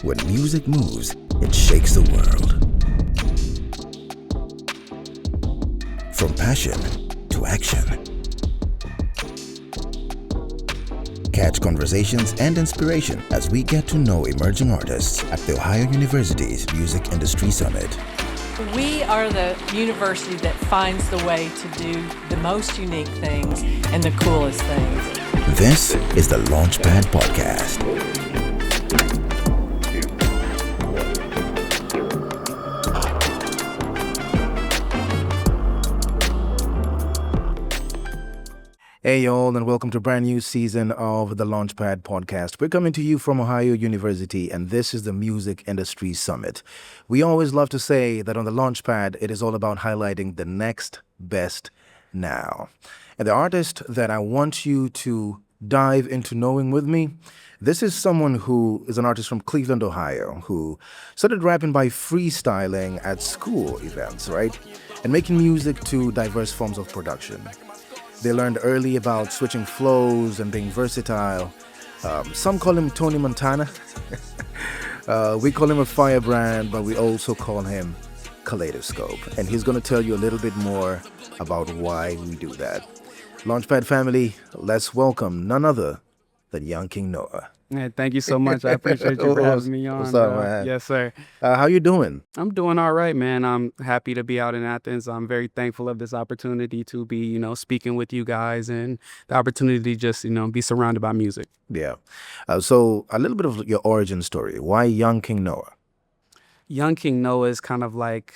When music moves, it shakes the world. From passion to action. Catch conversations and inspiration as we get to know emerging artists at the Ohio University's Music Industry Summit. We are the university that finds the way to do the most unique things and the coolest things. This is the Launchpad Podcast. Hey y'all, and welcome to a brand new season of the Launchpad Podcast. We're coming to you from Ohio University, and this is the Music Industry Summit. We always love to say that on the Launchpad, it is all about highlighting the next best now. And the artist that I want you to dive into knowing with me, this is someone who is an artist from Cleveland, Ohio, who started rapping by freestyling at school events, right? And making music to diverse forms of production. They learned early about switching flows and being versatile. Some call him Tony Montana. We call him a firebrand, but we also call him Kaleidoscope. And he's going to tell you a little bit more about why we do that. Launchpad family, let's welcome none other than Young King Noah. Yeah, thank you so much. I appreciate you for having me on. What's up, man? Yes, sir. How you doing? I'm doing all right, man. I'm happy to be out in Athens. I'm very thankful of this opportunity to be, speaking with you guys and the opportunity to just, be surrounded by music. Yeah. So a little bit of your origin story. Why Young King Noah? Young King Noah is kind of like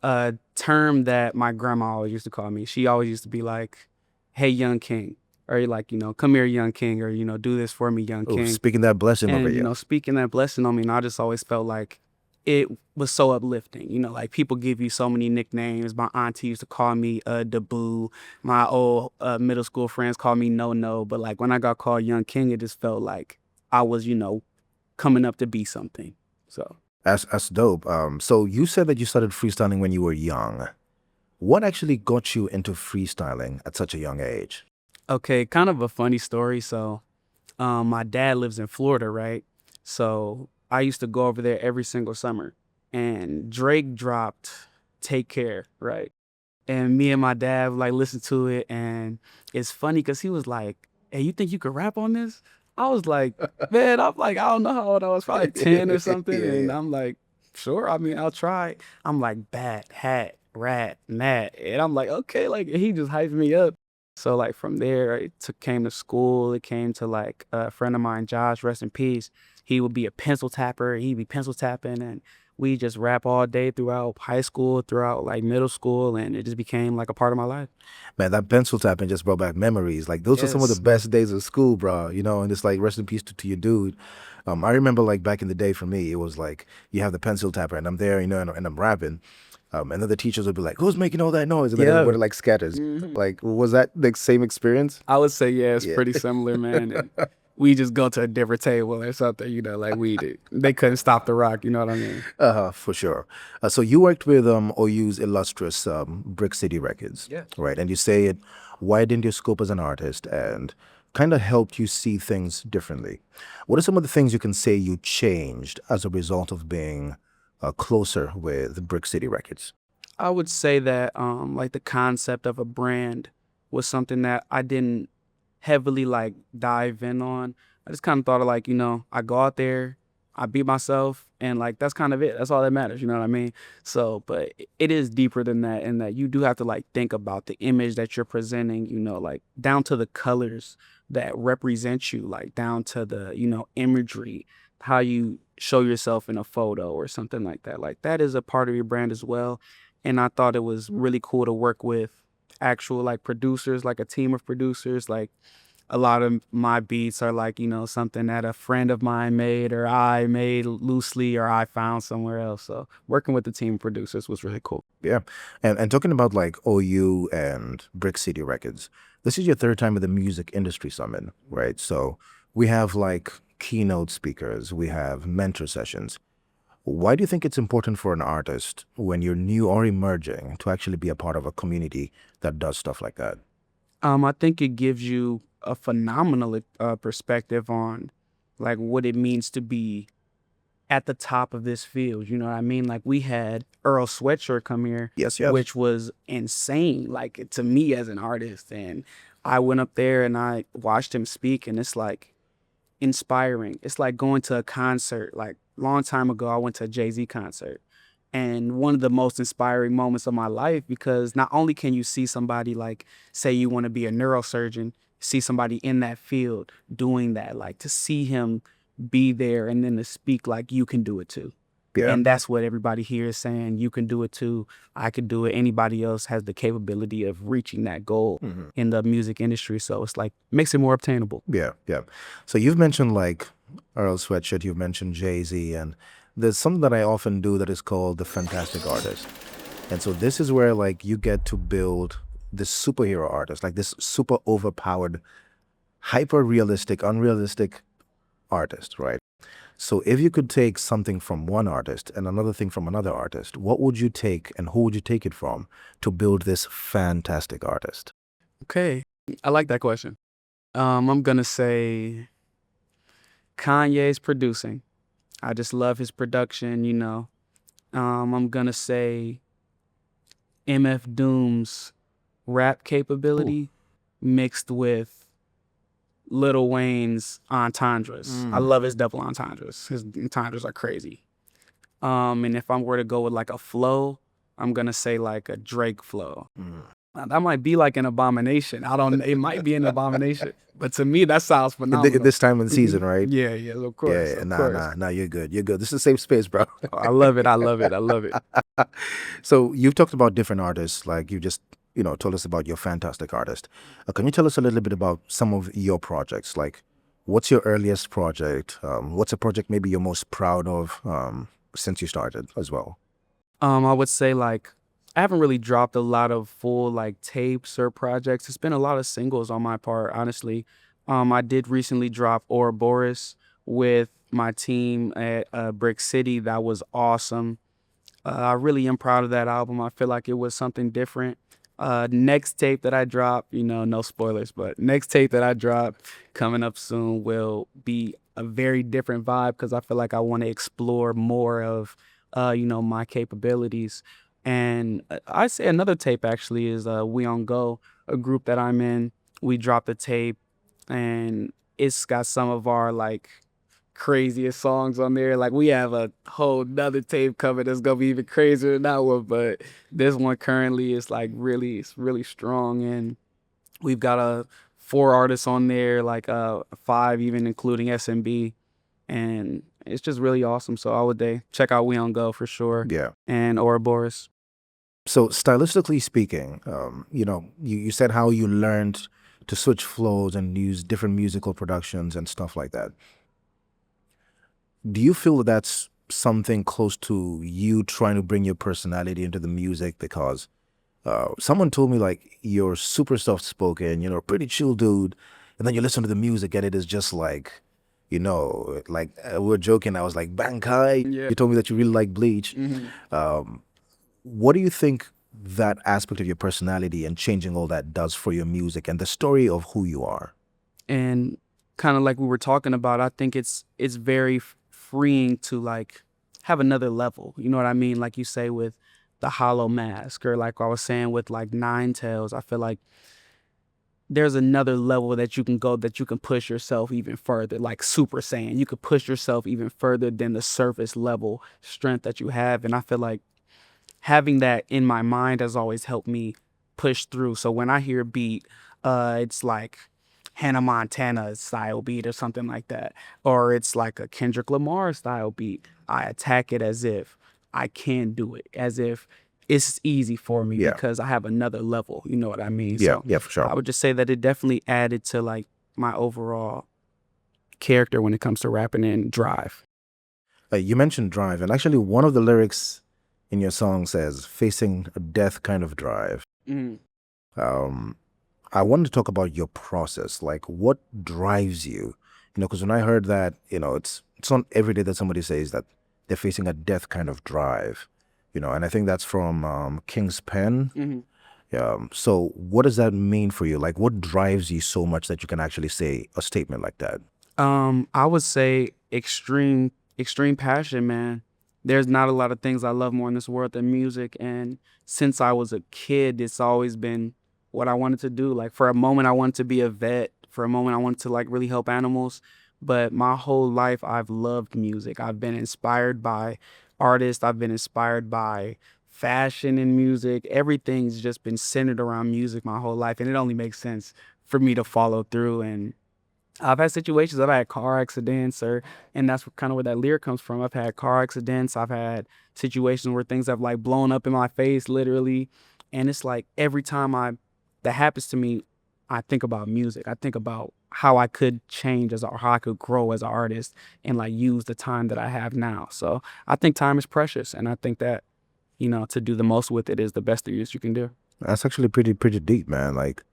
a term that my grandma always used to call me. She always used to be like, hey, Young King. Or like, come here, Young King, or, do this for me, Young King. Speaking that blessing over you. And, speaking that blessing on me, and I just always felt like it was so uplifting. Like people give you so many nicknames. My auntie used to call me Da Boo. My old middle school friends called me No. But like when I got called Young King, it just felt like I was, coming up to be something. So That's dope. So you said that you started freestyling when you were young. What actually got you into freestyling at such a young age? Okay, kind of a funny story. So my dad lives in Florida, right? So I used to go over there every single summer. And Drake dropped Take Care, right? And me and my dad listened to it. And it's funny because he was like, hey, you think you could rap on this? I was like, man, I don't know how old I was, probably 10 or something. Yeah. And I'm like, sure, I'll try. I'm like, bat, hat, rat, nat. And I'm like, okay, he just hyped me up. So from there, it came to school. It came to a friend of mine, Josh, rest in peace. He would be a pencil tapper. He'd be pencil tapping, and we just rap all day throughout high school, throughout middle school, and it just became a part of my life. Man, that pencil tapping just brought back memories. Those are some of the best days of school, bro. And it's rest in peace to your dude. I remember back in the day for me, it was you have the pencil tapper, and I'm there, and I'm rapping. And then the teachers would be like, who's making all that noise? And then everybody scatters. Mm-hmm. Was that the same experience? I would say, yeah, it's pretty similar, man. And we just go to a different table or something, like we did. They couldn't stop the rock, you know what I mean? For sure. So you worked with OU's illustrious Brick City Records, right? And you say it widened your scope as an artist and kind of helped you see things differently. What are some of the things you can say you changed as a result of being closer with Brick City Records? I would say that the concept of a brand was something that I didn't heavily dive in on. I just kind of thought of I go out there, I be myself, and that's kind of it. That's all that matters, you know what I mean? So, but it is deeper than that, in that you do have to think about the image that you're presenting, down to the colors that represent you, down to the, imagery, how you show yourself in a photo or something like that. That is a part of your brand as well. And I thought it was really cool to work with actual producers, a team of producers. A lot of my beats are something that a friend of mine made, or I made loosely, or I found somewhere else. So working with the team of producers was really cool. Yeah. And talking about OU and Brick City Records, this is your third time at the Music Industry Summit, right? So we have keynote speakers, we have mentor sessions. Why do you think it's important for an artist, when you're new or emerging, to actually be a part of a community that does stuff like that? I think it gives you a phenomenal perspective on what it means to be at the top of this field. You know what I mean? Like we had Earl Sweatshirt come here, Yes. which was insane, like to me as an artist. And I went up there and I watched him speak, and it's like inspiring. It's like going to a concert. Like long time ago, I went to a Jay-Z concert, and one of the most inspiring moments of my life, because not only can you see somebody, like say you want to be a neurosurgeon, see somebody in that field doing that, like to see him be there and then to speak like you can do it too. Yeah. And that's what everybody here is saying. You can do it too. I could do it. Anybody else has the capability of reaching that goal in the music industry. So it's like makes it more obtainable. Yeah. So you've mentioned like Earl Sweatshirt, you've mentioned Jay-Z, and there's something that I often do that is called the fantastic artist. And so this is where like you get to build this superhero artist, like this super overpowered, hyper realistic, unrealistic artist, right? So if you could take something from one artist and another thing from another artist, what would you take and who would you take it from to build this fantastic artist? Okay. I like that question. I'm going to say Kanye's producing. I just love his production, you know. I'm going to say MF Doom's rap capability mixed with Lil Wayne's entendres. I love his double entendres. His entendres are crazy. And if I were to go with like a flow, I'm gonna say like a Drake flow. Now, that might be like an abomination. It might be an abomination, but to me that sounds phenomenal. At this time of the season, right? Yeah, of course. Yeah, of nah, course. nah, you're good. This is a safe space, bro. I love it. I love it. So you've talked about different artists, like you just, told us about your fantastic artist. Can you tell us a little bit about some of your projects? Like, what's your earliest project? What's a project maybe you're most proud of since you started as well? I would say like I haven't really dropped a lot of full like tapes or projects. It's been a lot of singles on my part, honestly. I did recently drop Ouroboros with my team at Brick City. That was awesome. I really am proud of that album. I feel like it was something different. Next tape that I drop, no spoilers, but next tape that I drop coming up soon will be a very different vibe because I feel like I want to explore more of, my capabilities. And I say another tape actually is We On Go, a group that I'm in. We dropped a tape and it's got some of our like craziest songs on there. Like we have a whole nother tape cover that's gonna be even crazier than that one, but this one currently is like it's really strong, and we've got 4 artists on there, like 5 even including SMB, and it's just really awesome. So I would check out We On Go for sure. Yeah. And Ouroboros. So stylistically speaking, you said how you learned to switch flows and use different musical productions and stuff like that. Do you feel that that's something close to you trying to bring your personality into the music? Because someone told me like you're super soft-spoken, a pretty chill dude, and then you listen to the music and it is just like, we were joking. I was like, Bankai. Yeah. You told me that you really like Bleach. What do you think that aspect of your personality and changing all that does for your music and the story of who you are? And kind of like we were talking about, I think it's very freeing to like have another level. You know what I mean? Like you say with the Hollow Mask, or like I was saying with like Nine Tails, I feel like there's another level that you can go, that you can push yourself even further, like Super Saiyan. You could push yourself even further than the surface level strength that you have. And I feel like having that in my mind has always helped me push through. So when I hear a beat, it's like Hannah Montana style beat or something like that, or it's like a Kendrick Lamar style beat, I attack it as if I can do it, as if it's easy for me because I have another level. You know what I mean? Yeah, So for sure. I would just say that it definitely added to like my overall character when it comes to rapping and drive. You mentioned drive, and actually one of the lyrics in your song says, facing a death kind of drive. I wanted to talk about your process, like what drives you, because when I heard that, it's not every day that somebody says that they're facing a death kind of drive, and I think that's from King's Pen. So what does that mean for you? Like what drives you so much that you can actually say a statement like that? I would say extreme extreme passion, man. There's not a lot of things I love more in this world than music. And since I was a kid, it's always been what I wanted to do. Like for a moment, I wanted to be a vet. For a moment, I wanted to like really help animals. But my whole life, I've loved music. I've been inspired by artists. I've been inspired by fashion and music. Everything's just been centered around music my whole life. And it only makes sense for me to follow through. And I've had situations, I've had car accidents, and that's kind of where that lyric comes from. I've had car accidents. I've had situations where things have like blown up in my face, literally. And it's like every time that happens to me, I think about music. I think about how I could change or how I could grow as an artist and like use the time that I have now. So I think time is precious. And I think that, to do the most with it is the best use you can do. That's actually pretty deep, man. Like,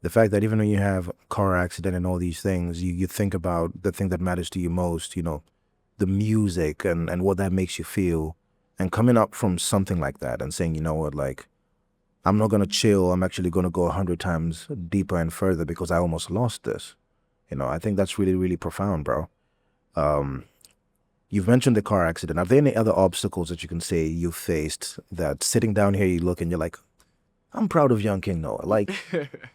the fact that even when you have a car accident and all these things, you think about the thing that matters to you most, the music and what that makes you feel. And coming up from something like that and saying, you know what, like, I'm not going to chill. I'm actually going to go 100 times deeper and further because I almost lost this. I think that's really, really profound, bro. You've mentioned the car accident. Are there any other obstacles that you can say you faced that sitting down here, you look and you're like, I'm proud of young King Noah. Like,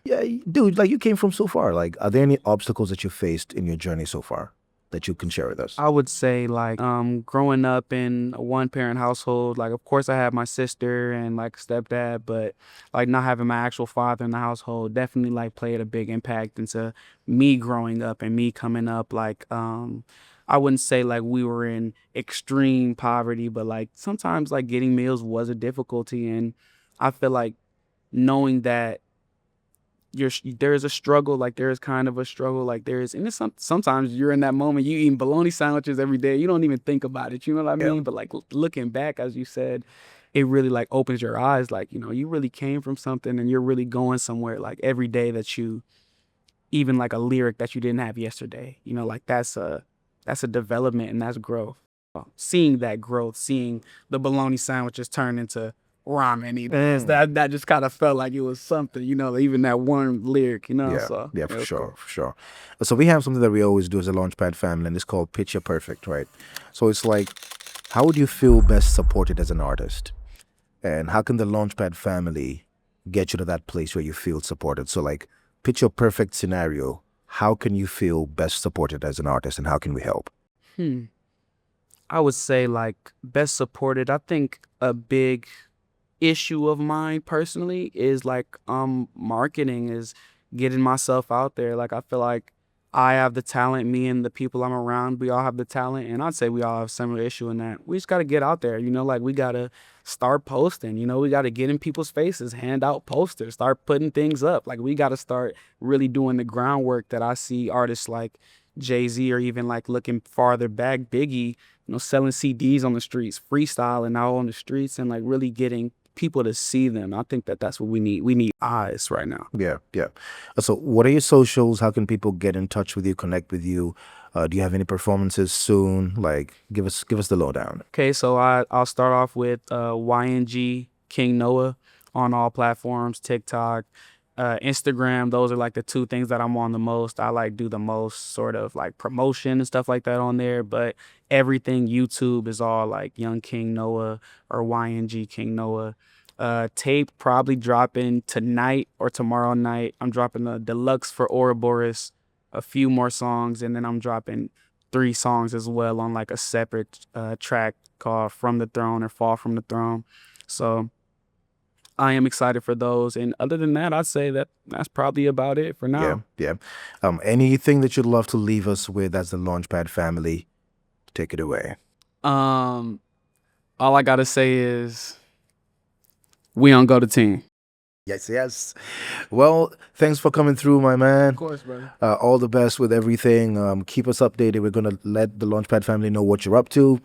yeah, dude, like you came from so far. Like, are there any obstacles that you faced in your journey so far that you can share with us? I would say like growing up in a one-parent household, like of course I had my sister and like stepdad, but like not having my actual father in the household definitely like played a big impact into me growing up and me coming up. Like I wouldn't say like we were in extreme poverty, but like sometimes like getting meals was a difficulty, and I feel like knowing that there is a struggle, like there is kind of a struggle, like there is, and it's sometimes you're in that moment, you eating bologna sandwiches every day, you don't even think about it, you know what I mean? Yeah. But like looking back, as you said, it really like opens your eyes, like, you really came from something and you're really going somewhere, like every day that you, even like a lyric that you didn't have yesterday, like that's a development and that's growth. Seeing that growth, seeing the bologna sandwiches turn into ramen eaters, that just kind of felt like it was something, even that one lyric, Yeah, so yeah, it for was sure, cool. for sure. So we have something that we always do as a Launchpad family, and it's called Picture Perfect, right? So it's like, how would you feel best supported as an artist? And how can the Launchpad family get you to that place where you feel supported? So like, picture perfect scenario. How can you feel best supported as an artist, and how can we help? I would say like best supported, I think a big issue of mine personally is like marketing, is getting myself out there. Like I feel like I have the talent, me and the people I'm around, we all have the talent, and I'd say we all have similar issue in that we just got to get out there, like we got to start posting, we got to get in people's faces, hand out posters, start putting things up. Like we got to start really doing the groundwork that I see artists like Jay-Z, or even like looking farther back, Biggie, selling CDs on the streets, freestyling out on the streets, and like really getting people to see them. I think that's what we need. We need eyes right now. Yeah, yeah. So what are your socials? How can people get in touch with you, connect with you? Do you have any performances soon? Like, give us the lowdown. Okay, so I'll start off with YNG King Noah on all platforms, TikTok, Instagram. Those are like the two things that I'm on the most. I like do the most sort of like promotion and stuff like that on there, but everything YouTube is all like Young King Noah or YNG King Noah. Tape probably dropping tonight or tomorrow night. I'm dropping the deluxe for Ouroboros, a few more songs, and then I'm dropping 3 songs as well on like a separate track called From the Throne or Fall from the Throne. So I am excited for those. And other than that, I'd say that's probably about it for now. Yeah, yeah. Anything that you'd love to leave us with as the Launchpad family? Take it away. All I gotta say is we on Go to Team. Yes, yes. Well, thanks for coming through, my man. Of course, brother. All the best with everything. Keep us updated. We're going to let the Launchpad family know what you're up to.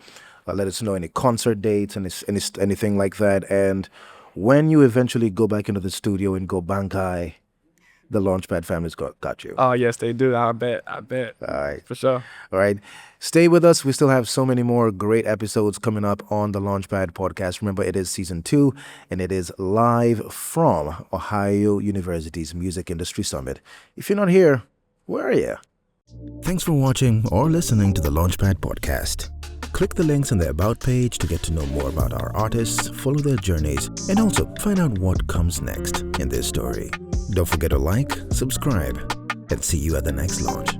Let us know any concert dates and anything like that. And when you eventually go back into the studio and go Bankai, the Launchpad family's got you. Oh, yes, they do. I bet. All right. For sure. All right. Stay with us. We still have so many more great episodes coming up on the Launchpad podcast. Remember, it is season 2, and it is live from Ohio University's Music Industry Summit. If you're not here, where are you? Thanks for watching or listening to the Launchpad podcast. Click the links in the About page to get to know more about our artists, follow their journeys, and also find out what comes next in their story. Don't forget to like, subscribe, and see you at the next launch.